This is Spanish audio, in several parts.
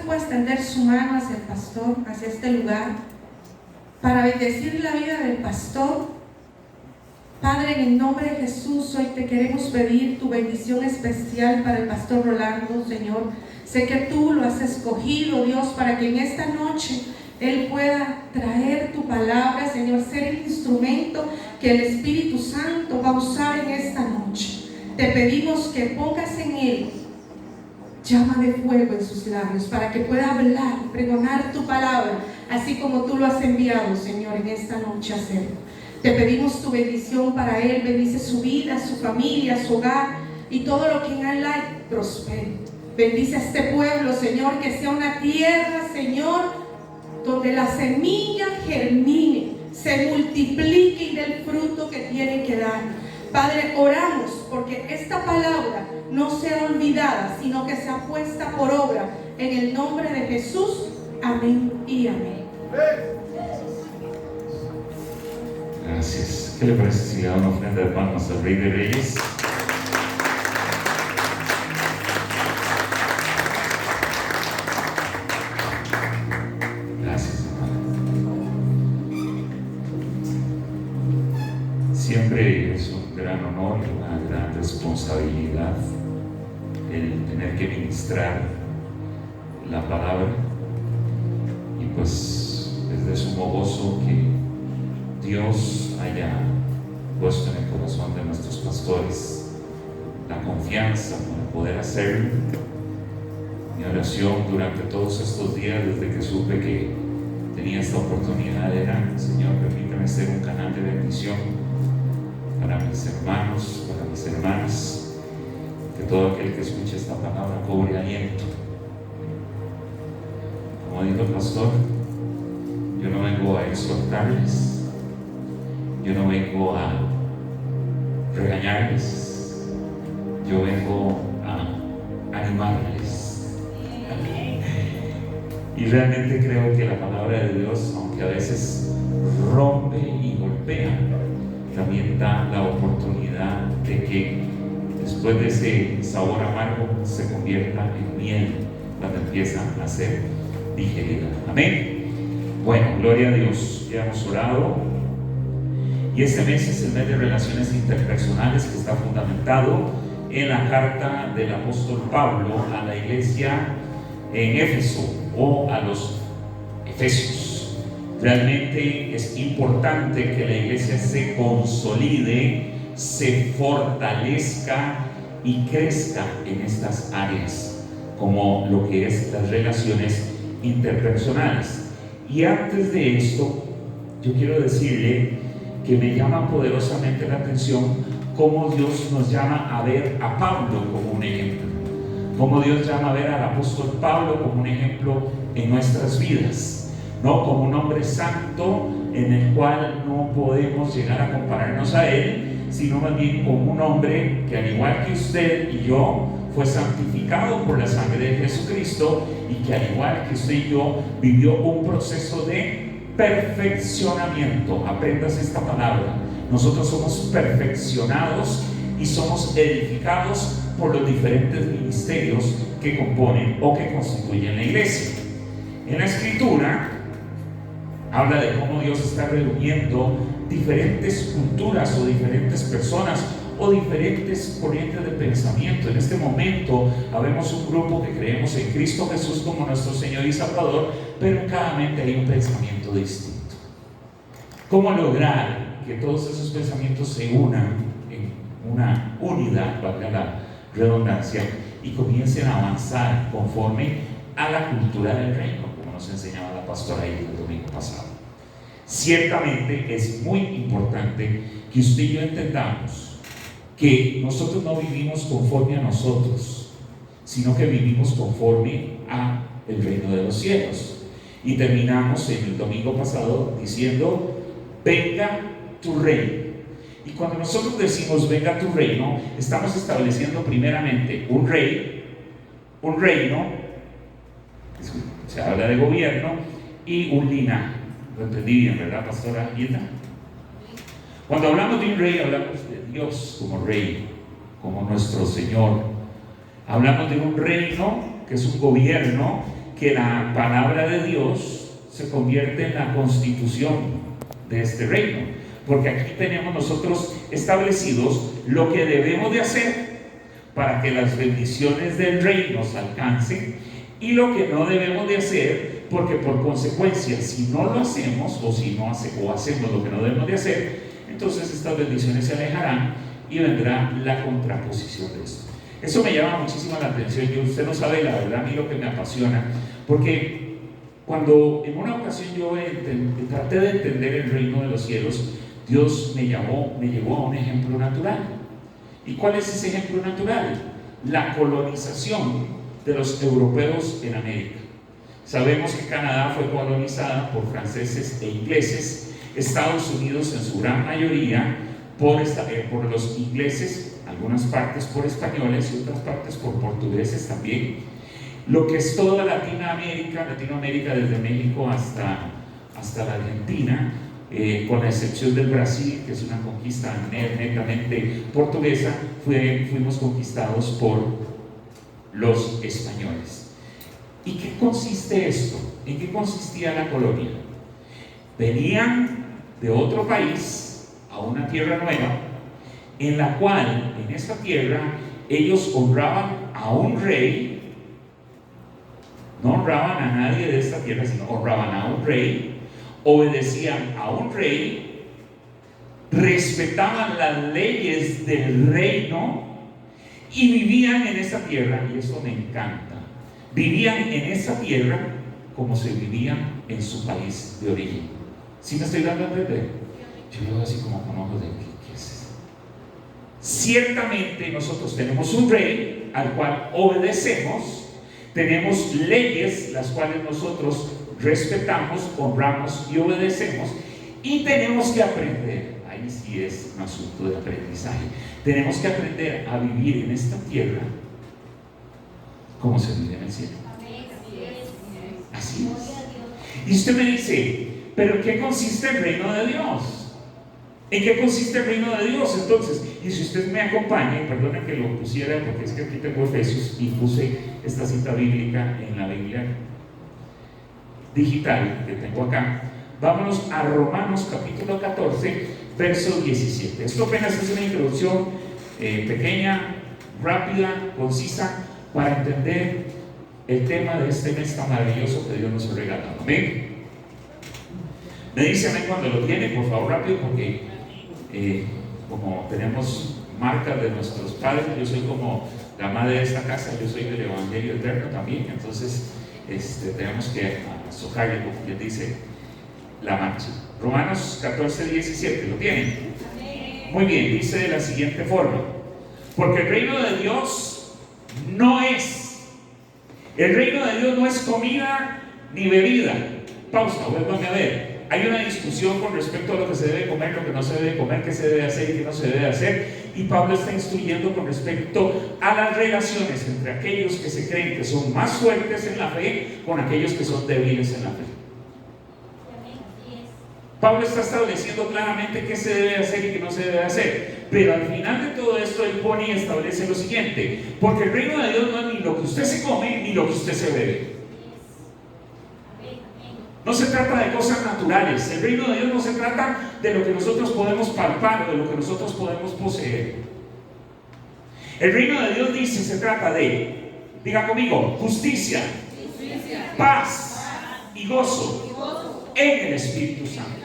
pueda extender su mano hacia el pastor, hacia este lugar, para bendecir la vida del pastor. Padre, en el nombre de Jesús, hoy te queremos pedir tu bendición especial para el pastor Rolando, Señor. Sé que tú lo has escogido, Dios, para que en esta noche él pueda traer tu palabra, Señor, ser el instrumento que el Espíritu Santo va a usar en esta noche. Te pedimos que pongas en él llama de fuego en sus labios, para que pueda hablar, pregonar tu palabra, así como tú lo has enviado, Señor, en esta noche a hacerlo. Te pedimos tu bendición para él. Bendice su vida, su familia, su hogar y todo lo que en él hay prospere. Bendice a este pueblo, Señor, que sea una tierra, Señor, donde la semilla germine, se multiplique y dé el fruto que tiene que dar. Padre, oramos porque esta palabra no sea olvidada, sino que sea puesta por obra en el nombre de Jesús. Amén y amén. Gracias. ¿Qué le parece si le da una ofrenda de palmas al Rey de Reyes? Gracias, hermano. Siempre es un gran honor y una gran responsabilidad el tener que ministrar la palabra, y pues es de sumo gozo que Dios haya puesto en el corazón de nuestros pastores la confianza para poder hacerlo. Mi oración durante todos estos días, desde que supe que tenía esta oportunidad, era: Señor, permítame ser un canal de bendición para mis hermanos, para mis hermanas, que todo aquel que escuche esta palabra cobre aliento. Como dijo el pastor, yo no vengo a exhortarles, yo no vengo a regañarles, yo vengo a animarles. Y realmente creo que la palabra de Dios, aunque a veces rompe y golpea, también da la oportunidad de que después de ese sabor amargo se convierta en miel cuando empieza a ser digerida. Amén. Bueno, gloria a Dios. Ya hemos orado. Y este mes es el mes de relaciones interpersonales, que está fundamentado en la carta del apóstol Pablo a la iglesia en Éfeso, o a los Efesios. Realmente es importante que la iglesia se consolide, se fortalezca y crezca en estas áreas, como lo que es las relaciones interpersonales. Y antes de esto, yo quiero decirle que me llama poderosamente la atención cómo Dios nos llama a ver a Pablo como un ejemplo, cómo Dios llama a ver al apóstol Pablo como un ejemplo en nuestras vidas, no como un hombre santo en el cual no podemos llegar a compararnos a él, sino más bien como un hombre que, al igual que usted y yo, fue santificado por la sangre de Jesucristo, y que, al igual que usted y yo, vivió un proceso de perfeccionamiento. Aprendas esta palabra. Nosotros somos perfeccionados y somos edificados por los diferentes ministerios que componen o que constituyen la iglesia. En la escritura habla de cómo Dios está reuniendo diferentes culturas o diferentes personas o diferentes corrientes de pensamiento. En este momento habemos un grupo que creemos en Cristo Jesús como nuestro Señor y Salvador, pero en cada mente hay un pensamiento distinto. ¿Cómo lograr que todos esos pensamientos se unan en una unidad, valga la redundancia, y comiencen a avanzar conforme a la cultura del reino, como nos enseñaba la pastora ahí el domingo pasado? Ciertamente es muy importante que usted y yo entendamos que nosotros no vivimos conforme a nosotros, sino que vivimos conforme a el reino de los cielos. Y terminamos en el domingo pasado diciendo: venga tu reino. Y cuando nosotros decimos venga tu reino, estamos estableciendo primeramente un rey, un reino, se habla de gobierno, y un linaje. Lo entendí bien, ¿verdad, pastora Hilda? Cuando hablamos de un rey, hablamos de Dios como rey, como nuestro Señor. Hablamos de un reino, que es un gobierno que la palabra de Dios se convierte en la constitución de este reino, porque aquí tenemos nosotros establecidos lo que debemos de hacer para que las bendiciones del reino nos alcancen, y lo que no debemos de hacer, porque por consecuencia, si no lo hacemos, o si no hacemos lo que no debemos de hacer, entonces estas bendiciones se alejarán y vendrá la contraposición de esto. Eso me llama muchísimo la atención. Usted no sabe, la verdad, a mí lo que me apasiona, porque cuando en una ocasión yo traté de entender el reino de los cielos, Dios me llevó a un ejemplo natural. ¿Y cuál es ese ejemplo natural? La colonización de los europeos en América. Sabemos que Canadá fue colonizada por franceses e ingleses, Estados Unidos en su gran mayoría por los ingleses, algunas partes por españoles y otras partes por portugueses también. Lo que es toda Latinoamérica desde México hasta la Argentina, con la excepción del Brasil, que es una conquista netamente portuguesa, fuimos conquistados por los españoles. ¿Y qué consiste esto? ¿En qué consistía la colonia? Venían de otro país a una tierra nueva, en la cual, en esta tierra, ellos honraban a un rey. No honraban a nadie de esta tierra, sino honraban a un rey, obedecían a un rey, respetaban las leyes del reino y vivían en esta tierra. Y eso me encanta. Vivían en esta tierra como se vivían en su país de origen. ¿Sí me estoy dando a entender? Yo lo veo así como con ojos de ¿qué es eso? Ciertamente nosotros tenemos un rey al cual obedecemos, tenemos leyes las cuales nosotros respetamos, honramos y obedecemos, y tenemos que aprender. Ahí sí es un asunto de aprendizaje. Tenemos que aprender a vivir en esta tierra como se vive en el cielo. Así es. Y usted me dice, ¿pero en qué consiste el reino de Dios? ¿En qué consiste el reino de Dios? Entonces, y si usted me acompaña, y perdone que lo pusiera, porque es que aquí tengo Efesios y puse esta cita bíblica en la Biblia digital que tengo acá. Vámonos a Romanos capítulo 14, verso 17. Esto apenas es una introducción pequeña, rápida, concisa, para entender el tema de este mes tan maravilloso que Dios nos ha regalado. Amén. Me dice amén cuando lo tiene, por favor, rápido, porque como tenemos marcas de nuestros padres, yo soy como la madre de esta casa, yo soy del Evangelio Eterno también, entonces tenemos que sojarle, como quien dice, la marcha. Romanos 14, 17, ¿lo tienen? Muy bien, dice de la siguiente forma: porque el reino de Dios el reino de Dios no es comida ni bebida. Pausa, vuélvame a ver. Hay una discusión con respecto a lo que se debe comer, lo que no se debe comer, qué se debe hacer y qué no se debe hacer. Y Pablo está instruyendo con respecto a las relaciones entre aquellos que se creen que son más fuertes en la fe con aquellos que son débiles en la fe. Pablo está estableciendo claramente qué se debe hacer y qué no se debe hacer. Pero al final de todo esto, él pone y establece lo siguiente: porque el reino de Dios no es ni lo que usted se come ni lo que usted se bebe. No se trata de cosas naturales. El reino de Dios no se trata de lo que nosotros podemos palpar o de lo que nosotros podemos poseer. El reino de Dios se trata de, diga conmigo, justicia, paz y gozo en el Espíritu Santo,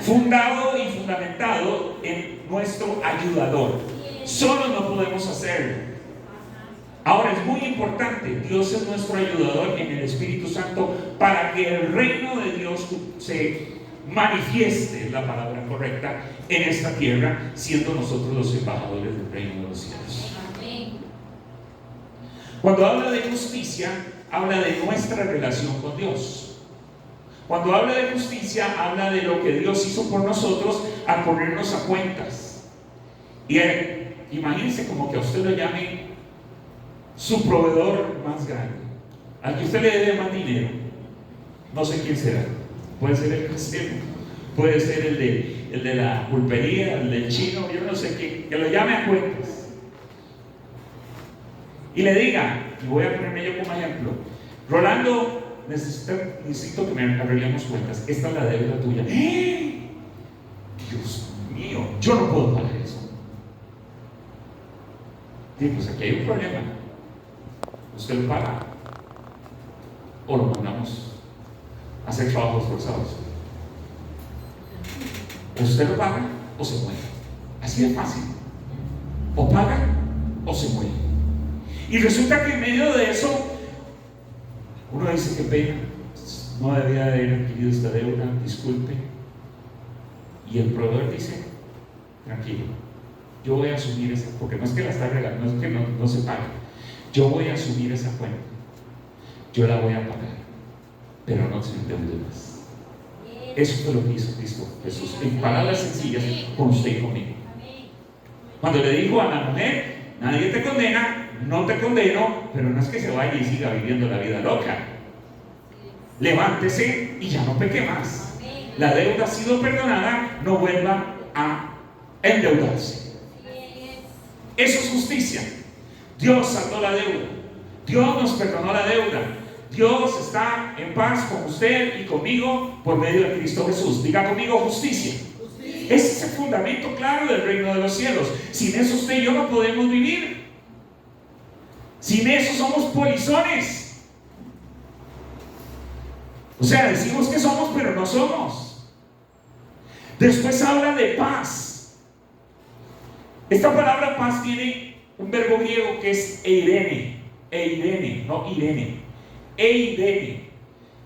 fundado y fundamentado en nuestro ayudador. Solo no podemos hacerlo. Ahora es muy importante, Dios es nuestro ayudador en el Espíritu Santo para que el reino de Dios se manifieste, es la palabra correcta, en esta tierra, siendo nosotros los embajadores del reino de los cielos. Cuando habla de justicia, habla de nuestra relación con Dios. Cuando habla de justicia, habla de lo que Dios hizo por nosotros al ponernos a cuentas. Y imagínense como que a usted lo llame su proveedor más grande, al que usted le debe más dinero. No sé quién será. Puede ser el cristiano, puede ser el de la pulpería, el del chino, yo no sé quién, que lo llame a cuentas y le diga, y voy a ponerme yo como ejemplo: Rolando, necesito que me arreglemos cuentas. Esta es la deuda tuya. Dios mío, yo no puedo pagar eso. Sí, pues aquí hay un problema. ¿Usted lo paga o lo mandamos a hacer trabajos forzados? ¿Usted lo paga o se muere? Así de fácil. O paga o se muere. Y resulta que en medio de eso uno dice: qué pena, no debía haber adquirido esta deuda, disculpe. Y el proveedor dice: tranquilo, yo voy a asumir esa, porque no es que la está regalando, no es que no se pague, yo voy a asumir esa cuenta, yo la voy a pagar, pero no se endeude más. Eso fue lo que hizo Cristo Jesús, en palabras sencillas, con usted y conmigo. Cuando le dijo a la mujer: nadie te condena, no te condeno, pero no es que se vaya y siga viviendo la vida loca. Levántese y ya no peque más. La deuda ha sido perdonada, no vuelva a endeudarse. Eso es justicia. Dios saldó la deuda, Dios nos perdonó la deuda, Dios está en paz con usted y conmigo por medio de Cristo Jesús. Diga conmigo: justicia. Ese es el fundamento claro del reino de los cielos. Sin eso usted y yo no podemos vivir. Sin eso somos polizones. O sea, decimos que somos, pero no somos. Después habla de paz. Esta palabra paz tiene un verbo griego que es eirene, no irene, eirene,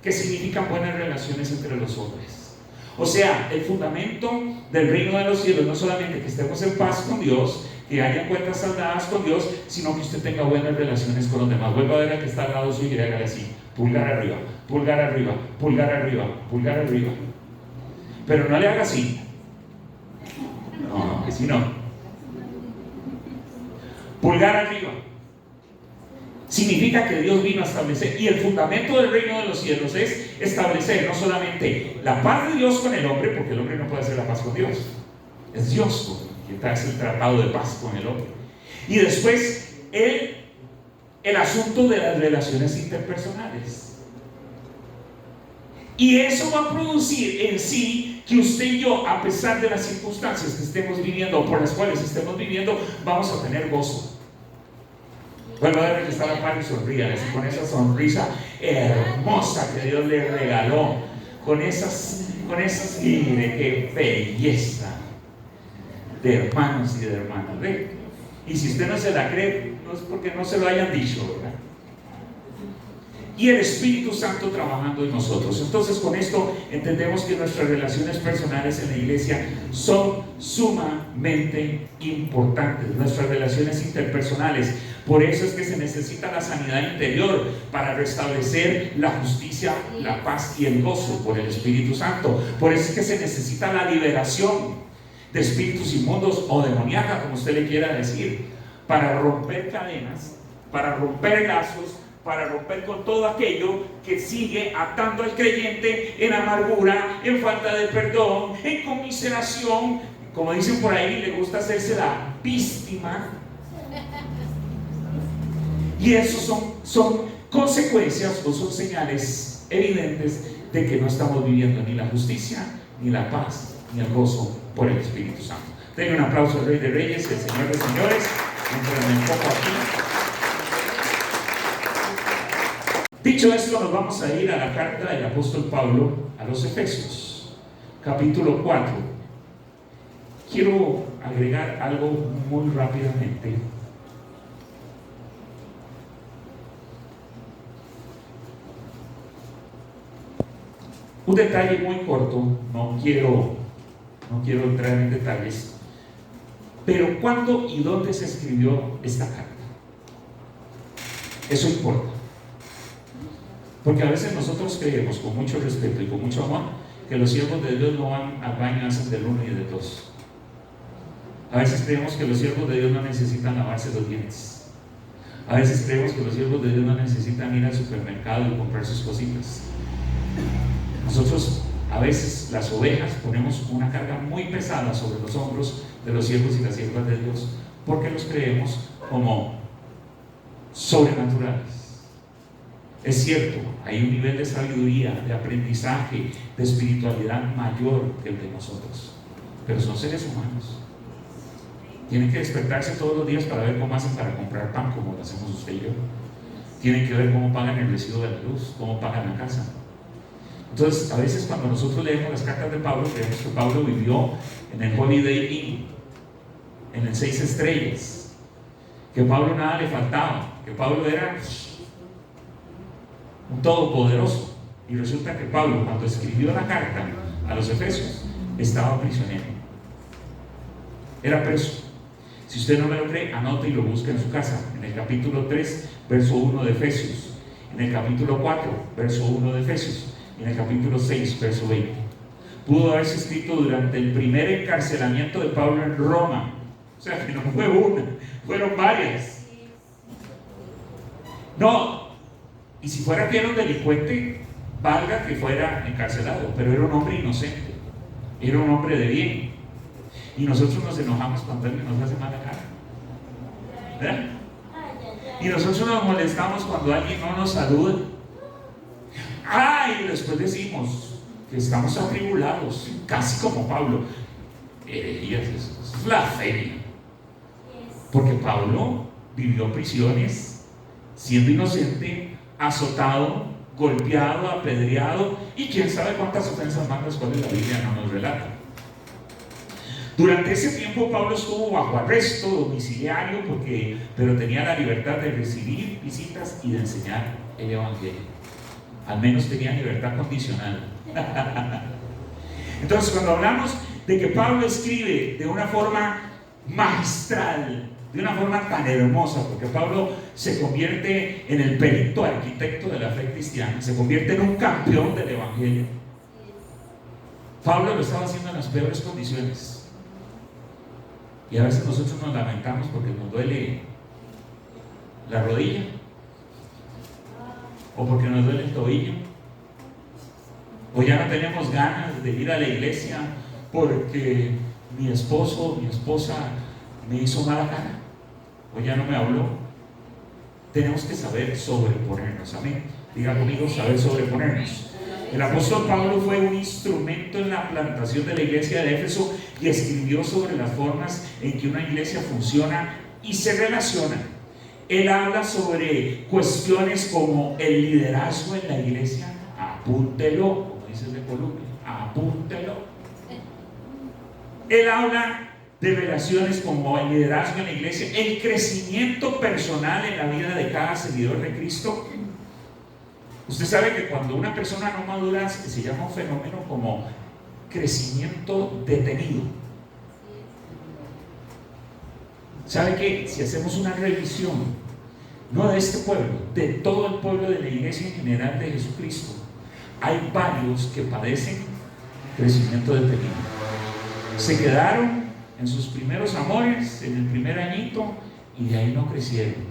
que significa buenas relaciones entre los hombres. O sea, el fundamento del reino de los cielos no es solamente que estemos en paz con Dios, que haya cuentas saldadas con Dios, sino que usted tenga buenas relaciones con los demás. Vuelva a ver al que está al lado suyo y hágale así: pulgar arriba, pulgar arriba, pulgar arriba, pulgar arriba. Pero no le haga así. No, así no. Pulgar arriba. Significa que Dios vino a establecer, y el fundamento del reino de los cielos es establecer no solamente la paz de Dios con el hombre, porque el hombre no puede hacer la paz con Dios, es Dios quien hace el tratado de paz con el hombre, y después el asunto de las relaciones interpersonales. Y eso va a producir en sí que usted y yo, a pesar de las circunstancias que estemos viviendo o por las cuales estemos viviendo, vamos a tener gozo. Vuelvo a ver que está la par y sonríe con esa sonrisa hermosa que Dios le regaló, con esas mire qué belleza de hermanos y de hermanas. ¿Ve? Y si usted no se la cree, no es porque no se lo hayan dicho, ¿verdad? Y el Espíritu Santo trabajando en nosotros. Entonces, con esto entendemos que nuestras relaciones personales en la iglesia son sumamente importantes, nuestras relaciones interpersonales. Por eso es que se necesita la sanidad interior para restablecer la justicia, la paz y el gozo por el Espíritu Santo. Por eso es que se necesita la liberación de espíritus inmundos o demoníacos, como usted le quiera decir, para romper cadenas, para romper lazos, para romper con todo aquello que sigue atando al creyente en amargura, en falta de perdón, en conmiseración. Como dicen por ahí, le gusta hacerse la víctima. Y eso son consecuencias o son señales evidentes de que no estamos viviendo ni la justicia, ni la paz, ni el gozo por el Espíritu Santo. Denle un aplauso al Rey de Reyes, el Señor de Señores. Mientras me enfoco aquí. Dicho esto, nos vamos a ir a la carta del apóstol Pablo a los Efesios, capítulo 4. Quiero agregar algo muy rápidamente. Un detalle muy corto, no quiero entrar en detalles, pero ¿cuándo y dónde se escribió esta carta? Eso importa. Porque a veces nosotros creemos, con mucho respeto y con mucho amor, que los siervos de Dios no van al baño antes del 1 y del 2. A veces creemos que los siervos de Dios no necesitan lavarse los dientes. A veces creemos que los siervos de Dios no necesitan ir al supermercado y comprar sus cositas. Nosotros, a veces, las ovejas, ponemos una carga muy pesada sobre los hombros de los siervos y las siervas de Dios, porque los creemos como sobrenaturales. Es cierto, hay un nivel de sabiduría, de aprendizaje, de espiritualidad mayor que el de nosotros, pero son seres humanos. Tienen que despertarse todos los días para ver cómo hacen para comprar pan, como lo hacemos usted y yo. Tienen que ver cómo pagan el recibo de la luz, cómo pagan la casa. Entonces, a veces cuando nosotros leemos las cartas de Pablo, creemos que Pablo vivió en el Holiday Inn, en el 6 estrellas, que a Pablo nada le faltaba, que Pablo era un todopoderoso. Y resulta que Pablo, cuando escribió la carta a los Efesios, estaba prisionero, era preso. Si usted no me lo cree, anote y lo busque en su casa, en el capítulo 3, verso 1 de Efesios, en el capítulo 4, verso 1 de Efesios, y en el capítulo 6, verso 20. Pudo haberse escrito durante el primer encarcelamiento de Pablo en Roma. O sea, que no fue una, fueron varias. No, y si fuera que era un delincuente, valga que fuera encarcelado, pero era un hombre inocente, era un hombre de bien. Y nosotros nos enojamos cuando alguien nos hace mala cara, ¿verdad? Y nosotros nos molestamos cuando alguien no nos saluda. Y después decimos que estamos atribulados, casi como Pablo. Herejías, es blasfemia. Porque Pablo vivió prisiones, siendo inocente, azotado, golpeado, apedreado, y quién sabe cuántas ofensas más las cuales la Biblia no nos relata. Durante ese tiempo Pablo estuvo bajo arresto domiciliario, pero tenía la libertad de recibir visitas y de enseñar el Evangelio. Al menos tenía libertad condicional. Entonces, cuando hablamos de que Pablo escribe de una forma magistral, de una forma tan hermosa, porque Pablo se convierte en el perito arquitecto de la fe cristiana, se convierte en un campeón del Evangelio. Pablo lo estaba haciendo en las peores condiciones. Y a veces nosotros nos lamentamos porque nos duele la rodilla, o porque nos duele el tobillo, o ya no tenemos ganas de ir a la iglesia porque mi esposo o mi esposa me hizo mala cara, o ya no me habló. Tenemos que saber sobreponernos. Amén. Diga conmigo, saber sobreponernos. El apóstol Pablo fue un instrumento en la plantación de la iglesia de Éfeso y escribió sobre las formas en que una iglesia funciona y se relaciona. Él habla sobre cuestiones como el liderazgo en la iglesia. Apúntelo, como dice el de Colombia, apúntelo. Él habla de relaciones como el liderazgo en la iglesia, el crecimiento personal en la vida de cada seguidor de Cristo. Usted sabe que cuando una persona no madura se llama un fenómeno como crecimiento detenido. ¿Sabe que si hacemos una revisión, no de este pueblo, de todo el pueblo de la iglesia en general de Jesucristo, hay varios que padecen crecimiento detenido? Se quedaron en sus primeros amores, en el primer añito, y de ahí no crecieron.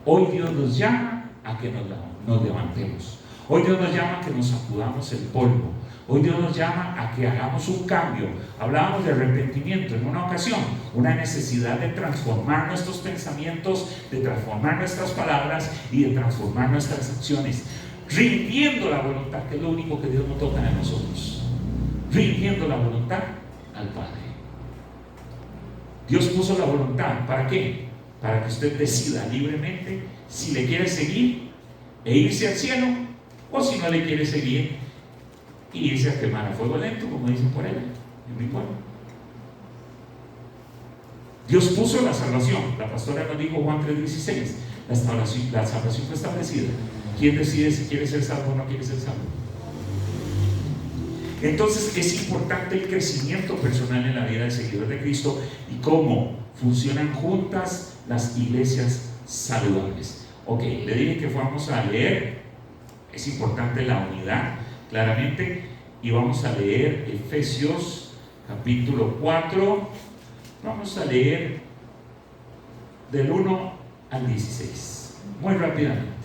Hoy Dios nos llama a que nos levantemos. Hoy Dios nos llama a que nos sacudamos el polvo. Hoy Dios nos llama a que hagamos un cambio. Hablábamos de arrepentimiento en una ocasión, una necesidad de transformar nuestros pensamientos, de transformar nuestras palabras y de transformar nuestras acciones, rindiendo la voluntad, que es lo único que Dios nos toca a nosotros, rindiendo la voluntad al Padre. Dios puso la voluntad, ¿para qué? Para que usted decida libremente si le quiere seguir e irse al cielo, o si no le quiere seguir y irse a quemar a fuego lento, como dicen por ahí en mi pueblo. Dios puso la salvación. La pastora nos dijo Juan 3:16, la salvación fue establecida. ¿Quién decide si quiere ser salvo o no quiere ser salvo? Entonces es importante el crecimiento personal en la vida del seguidor de Cristo y cómo funcionan juntas las iglesias saludables. Ok, le dije que vamos a leer, es importante la unidad, claramente, y vamos a leer Efesios capítulo 4, vamos a leer del 1 al 16, muy rápidamente.